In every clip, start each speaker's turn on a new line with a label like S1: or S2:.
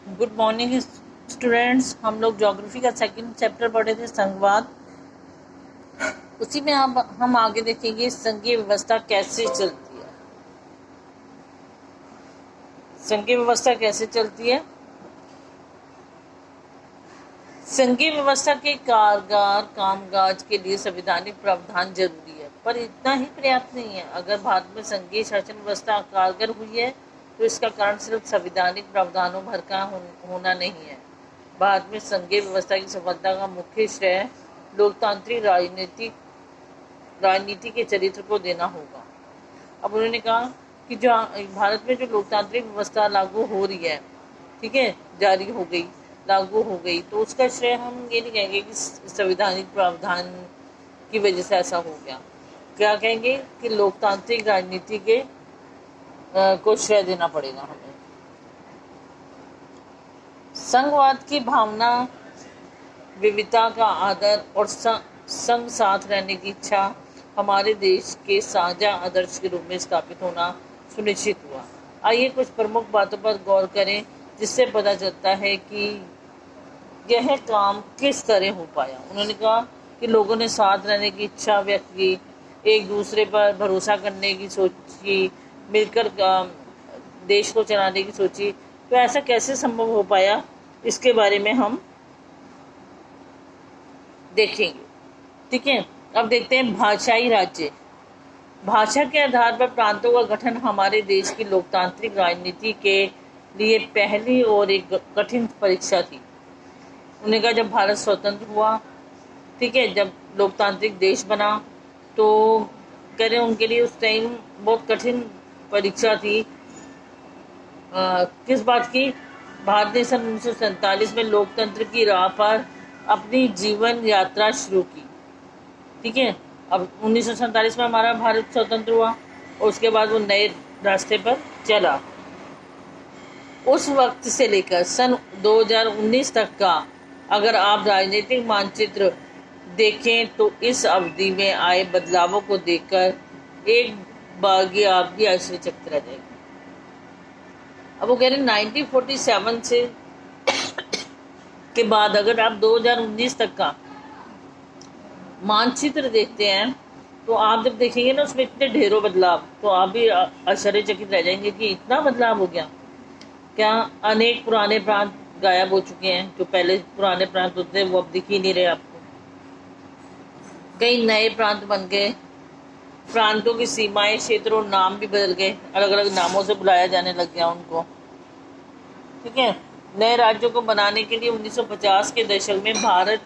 S1: Good morning students. हम लोग geography का सेकंड चैप्टर पढ़े थे, संघवाद। उसी में हम आगे देखेंगे संघीय व्यवस्था कैसे चलती है। संघीय व्यवस्था कैसे चलती है। संघीय व्यवस्था के कारगर कामकाज के लिए संवैधानिक प्रावधान जरूरी है, पर इतना ही पर्याप्त नहीं है। अगर भारत में संघीय शासन व्यवस्था कारगर हुई है तो इसका कारण सिर्फ संवैधानिक प्रावधानों भर का होना नहीं है। भारत में संघीय व्यवस्था की सफलता का मुख्य श्रेय लोकतांत्रिक राजनीति के चरित्र को देना होगा। अब उन्होंने कहा कि जो भारत में जो लोकतांत्रिक व्यवस्था लागू हो रही है, ठीक है, जारी हो गई, लागू हो गई, तो उसका श्रेय हम ये नहीं कहेंगे कि संवैधानिक प्रावधान की वजह से ऐसा हो गया। क्या कहेंगे कि लोकतांत्रिक राजनीति के को श्रेय देना पड़ेगा हमें। संघवाद की भावना विविधता का आदर और संघ साथ रहने की इच्छा हमारे देश के साझा आदर्श के रूप में स्थापित होना सुनिश्चित हुआ। आइए कुछ प्रमुख बातों पर गौर करें जिससे पता चलता है कि यह काम किस तरह हो पाया। उन्होंने कहा कि लोगों ने साथ रहने की इच्छा व्यक्त की, एक दूसरे पर भरोसा करने की सोची, मिलकर देश को चलाने की सोची। तो ऐसा कैसे संभव हो पाया, इसके बारे में हम देखेंगे। ठीक है, अब देखते हैं भाषाई राज्य। भाषा के आधार पर प्रांतों का गठन हमारे देश की लोकतांत्रिक राजनीति के लिए पहली और एक कठिन परीक्षा थी। उन्होंने कहा जब भारत स्वतंत्र हुआ, ठीक है, जब लोकतांत्रिक देश बना, तो कह रहे उनके लिए उस टाइम बहुत कठिन परीक्षा थी। किस बात की? भारत ने सन 1947 में लोकतंत्र की राह पर अपनी जीवन यात्रा शुरू की। ठीक है, अब 1947 में हमारा भारत स्वतंत्र हुआ और उसके बाद वो नए रास्ते पर चला। उस वक्त से लेकर सन 2019 तक का अगर आप राजनीतिक मानचित्र देखें तो इस अवधि में आए बदलावों को देखकर एक बागी आप भी आश्चर्यचकित रह जाएगी। अब वो कह रहे 1947 से के बाद अगर आप 2019 तक का मानचित्र देखते हैं तो आप जब देखेंगे ना उसमें इतने ढेरों बदलाव, तो आप भी आश्चर्यचकित रह जाएंगे कि इतना बदलाव हो गया। क्या अनेक पुराने प्रांत गायब हो चुके हैं, जो पहले पुराने प्रांत होते थे वो अब दिख ही नहीं रहे आपको। कई नए प्रांत बन गए, प्रांतों की सीमाएं, क्षेत्र और नाम भी बदल गए, अलग अलग नामों से बुलाया जाने लग गया उनको। ठीक है, नए राज्यों को बनाने के लिए 1950 के दशक में भारत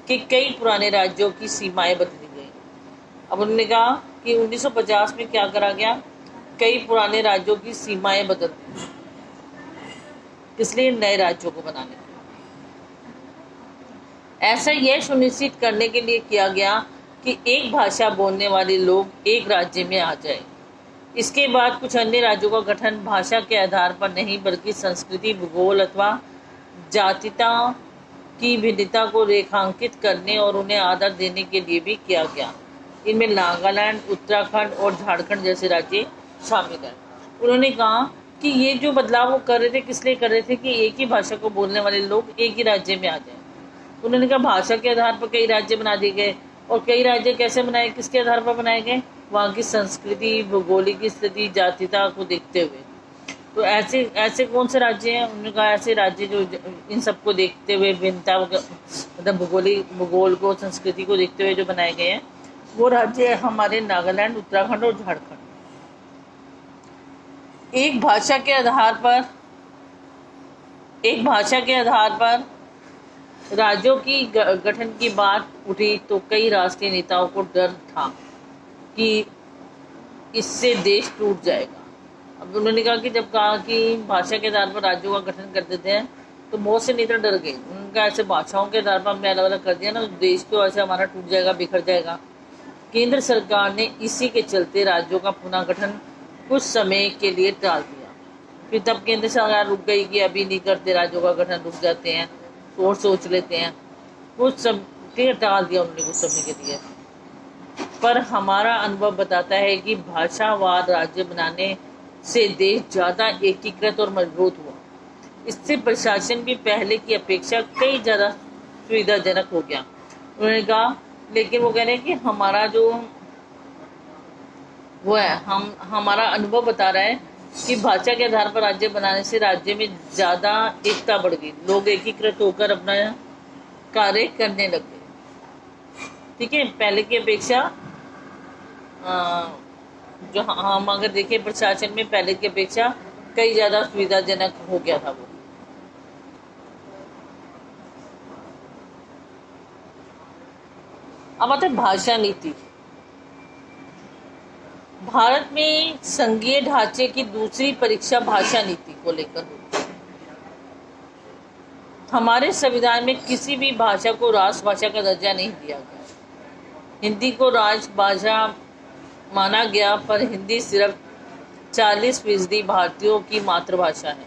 S1: के कई पुराने राज्यों की सीमाएं बदली गई। अब उन्होंने कहा कि 1950 में क्या करा गया, कई पुराने राज्यों की सीमाएं बदल दी, इसलिए नए राज्यों को बनाने। ऐसा यह सुनिश्चित करने के लिए किया गया कि एक भाषा बोलने वाले लोग एक राज्य में आ जाए। इसके बाद कुछ अन्य राज्यों का गठन भाषा के आधार पर नहीं बल्कि संस्कृति, भूगोल अथवा जातीयता की भिन्नता को रेखांकित करने और उन्हें आदर देने के लिए भी किया गया। इनमें नागालैंड, उत्तराखंड और झारखंड जैसे राज्य शामिल हैं। उन्होंने कहा कि ये जो बदलाव वो कर रहे थे, किस लिए कर रहे थे कि एक ही भाषा को बोलने वाले लोग एक ही राज्य में आ जाएं। उन्होंने कहा भाषा के आधार पर कई राज्य बना दिए गए, और कई राज्य कैसे बनाए, किसके आधार पर बनाए गए, वहाँ की संस्कृति, भौगोलिक स्थिति, जातीयता को देखते हुए। तो ऐसे कौन से राज्य हैं? उन्होंने कहा ऐसे राज्य जो इन सबको देखते हुए, भिन्नता मतलब भूगोल को, संस्कृति को देखते हुए जो बनाए गए हैं, वो राज्य हमारे नागालैंड, उत्तराखंड और झारखंड। एक भाषा के आधार पर राज्यों की गठन की बात उठी तो कई राष्ट्रीय नेताओं को डर था कि इससे देश टूट जाएगा। अब उन्होंने कहा कि जब कहा कि भाषा के आधार पर राज्यों का गठन कर देते हैं तो बहुत से नेता डर गए। उनका ऐसे भाषाओं के आधार पर हमने अलग अलग कर दिया ना, तो देश तो ऐसे हमारा टूट जाएगा, बिखर जाएगा। केंद्र सरकार ने इसी के चलते राज्यों का पुनः गठन कुछ समय के लिए टाल दिया। फिर तब केंद्र सरकार रुक गई कि अभी नहीं करते, राज्यों का गठन रुक जाते हैं, तो और सोच लेते हैं। कुछ समय टाल दिया उन्होंने कुछ समय के लिए। पर हमारा अनुभव बताता है कि भाषावाद राज्य बनाने से देश ज़्यादा एकीकृत और मजबूत हुआ। इससे प्रशासन भी पहले की अपेक्षा कई ज़्यादा सुविधाजनक हो गया। उन्होंने कहा, लेकिन वो कह रहे हैं कि हमारा जो वो है, हमारा अनुभव बता रहा है कि भाषा के आधार पर राज्य बनाने से राज्य में ज़्यादा एकता बढ़ गई, लोग एकीकृत होकर अपना कार्य करने लग गए। ठीक है, पहले की अपेक्षा जो हम अगर देखें प्रशासन में पहले की अपेक्षा कई ज़्यादा सुविधाजनक हो गया था वो। अब आता है भाषा नीति। भारत में संघीय ढांचे की दूसरी परीक्षा भाषा नीति को लेकर हुई। हमारे संविधान में किसी भी भाषा को राष्ट्रभाषा का दर्जा नहीं दिया गया। हिंदी को राजभाषा माना गया, पर हिंदी सिर्फ 40% भारतीयों की मातृभाषा है।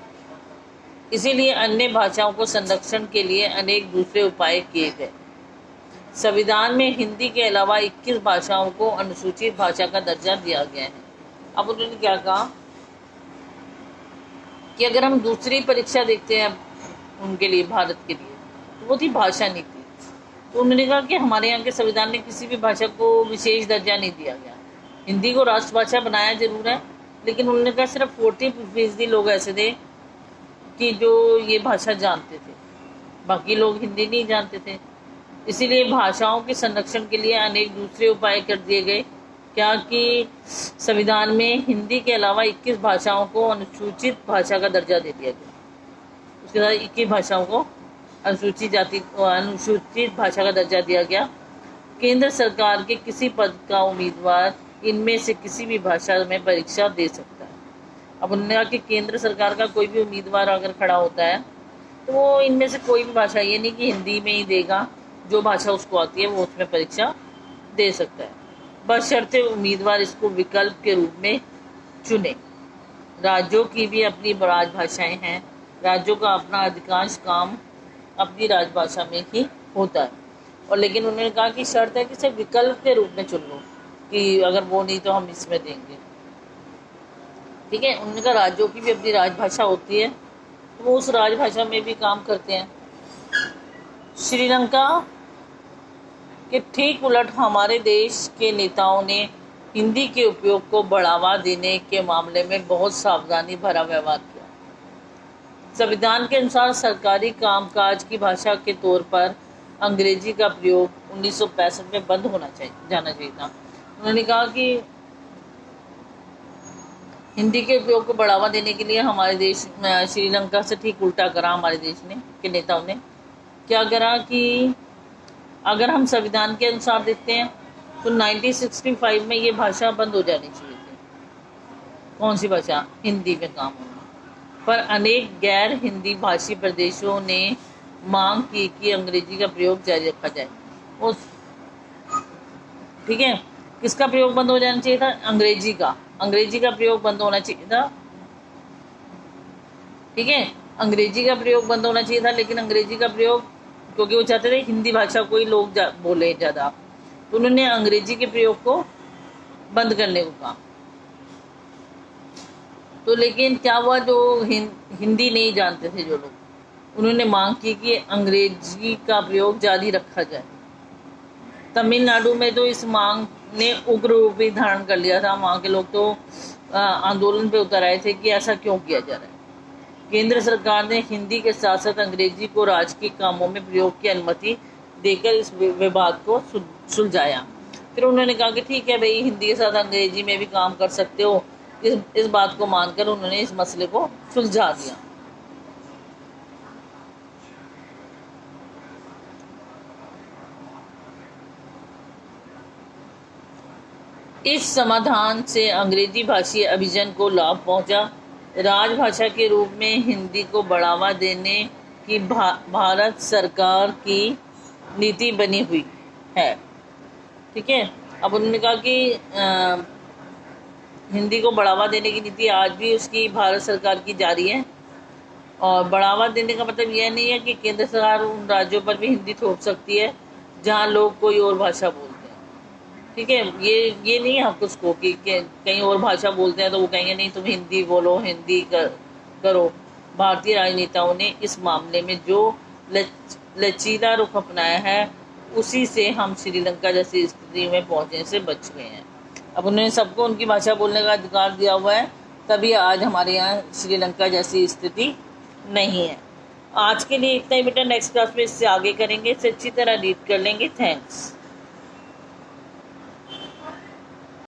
S1: इसीलिए अन्य भाषाओं को संरक्षण के लिए अनेक दूसरे उपाय किए गए। संविधान में हिंदी के अलावा 21 भाषाओं को अनुसूचित भाषा का दर्जा दिया गया है। अब उन्होंने क्या कहा कि अगर हम दूसरी परीक्षा देखते हैं उनके लिए, भारत के लिए, तो वो थी भाषा नीति। तो उन्होंने कहा कि हमारे यहाँ के संविधान में किसी भी भाषा को विशेष दर्जा नहीं दिया गया। हिंदी को राष्ट्रभाषा बनाया जरूर है, लेकिन उन्होंने कहा सिर्फ 40% लोग ऐसे थे कि जो ये भाषा जानते थे, बाकी लोग हिंदी नहीं जानते थे। इसीलिए भाषाओं के संरक्षण के लिए अनेक दूसरे उपाय कर दिए गए। क्या कि संविधान में हिंदी के अलावा 21 भाषाओं को अनुसूचित भाषा का दर्जा दे दिया गया। उसके साथ 21 भाषाओं को अनुसूचित भाषा का दर्जा दिया गया। केंद्र सरकार के किसी पद का उम्मीदवार इनमें से किसी भी भाषा में परीक्षा दे सकता है। अब उन्होंने कहा कि केंद्र सरकार का कोई भी उम्मीदवार अगर खड़ा होता है तो वो इनमें से कोई भी भाषा, ये नहीं कि हिंदी में ही देगा, जो भाषा उसको आती है वो उसमें परीक्षा दे सकता है, बशर्ते उम्मीदवार इसको विकल्प के रूप में चुने। राज्यों की भी अपनी राजभाषाएं हैं। राज्यों का अपना अधिकांश काम अपनी राजभाषा में ही होता है, और लेकिन उन्होंने कहा कि शर्त है कि सिर्फ विकल्प के रूप में चुन लो, कि अगर वो नहीं तो हम इसमें देंगे। ठीक है, उन्होंने कहा राज्यों की भी अपनी राजभाषा होती है, तो वो उस राजभाषा में भी काम करते हैं। श्रीलंका के ठीक उलट हमारे देश के नेताओं ने हिंदी के उपयोग को बढ़ावा देने के मामले में बहुत सावधानी भरा व्यवहार किया। संविधान के अनुसार सरकारी कामकाज की भाषा के तौर पर अंग्रेजी का प्रयोग 1965 में बंद जाना चाहिए था। उन्होंने कहा कि हिंदी के उपयोग को बढ़ावा देने के लिए हमारे देश श्रीलंका से ठीक उल्टा करा। हमारे देश ने के नेताओं ने क्या करा कि अगर हम संविधान के अनुसार देखते हैं तो 1965 में ये भाषा बंद हो जानी चाहिए थी। कौन सी भाषा? हिंदी में काम होना। पर अनेक गैर हिंदी भाषी प्रदेशों ने मांग की कि अंग्रेजी का प्रयोग जारी रखा जाए। उस ठीक है, किसका प्रयोग बंद हो जाना चाहिए था? अंग्रेजी का प्रयोग बंद होना चाहिए था। ठीक है, अंग्रेजी का प्रयोग बंद होना चाहिए था, लेकिन अंग्रेजी का प्रयोग, क्योंकि वो चाहते थे हिंदी भाषा को ही लोग बोले ज़्यादा, तो उन्होंने अंग्रेजी के प्रयोग को बंद करने को कहा। तो लेकिन क्या हुआ, जो हिंदी नहीं जानते थे जो लोग, उन्होंने मांग की कि अंग्रेजी का प्रयोग जारी रखा जाए। तमिलनाडु में तो इस मांग ने उग्र रूप भी धारण कर लिया था। वहाँ के लोग तो आंदोलन पे उतर आए थे कि ऐसा क्यों किया जा रहा है। केंद्र सरकार ने हिंदी के साथ साथ अंग्रेजी को राजकीय कामों में प्रयोग की अनुमति देकर इस विवाद को सुलझाया। फिर उन्होंने कहा कि ठीक है भाई, हिंदी के साथ अंग्रेजी में भी काम कर सकते हो। इस बात को मानकर उन्होंने इस मसले को सुलझा दिया। इस समाधान से अंग्रेजी भाषी अभिजन को लाभ पहुंचा। राजभाषा के रूप में हिंदी को बढ़ावा देने की भारत सरकार की नीति बनी हुई है। ठीक है, अब उन्होंने कहा कि हिंदी को बढ़ावा देने की नीति आज भी उसकी भारत सरकार की जारी है। और बढ़ावा देने का मतलब यह नहीं है कि केंद्र सरकार उन राज्यों पर भी हिंदी थोप सकती है जहां लोग कोई और भाषा बोलते हैं। ठीक है, ये नहीं है आपको उसको कि कहीं और भाषा बोलते हैं तो वो कहेंगे नहीं तुम हिंदी बोलो, हिंदी करो। भारतीय राजनेताओं ने इस मामले में जो लचीला रुख अपनाया है उसी से हम श्रीलंका जैसी स्थिति में पहुंचने से बच गए हैं। अब उन्होंने सबको उनकी भाषा बोलने का अधिकार दिया हुआ है, तभी आज हमारे यहाँ श्रीलंका जैसी स्थिति नहीं है। आज के लिए इतना ही बेटा, नेक्स्ट क्लास में इससे आगे करेंगे, इसे अच्छी तरह रीड कर लेंगे। थैंक्स।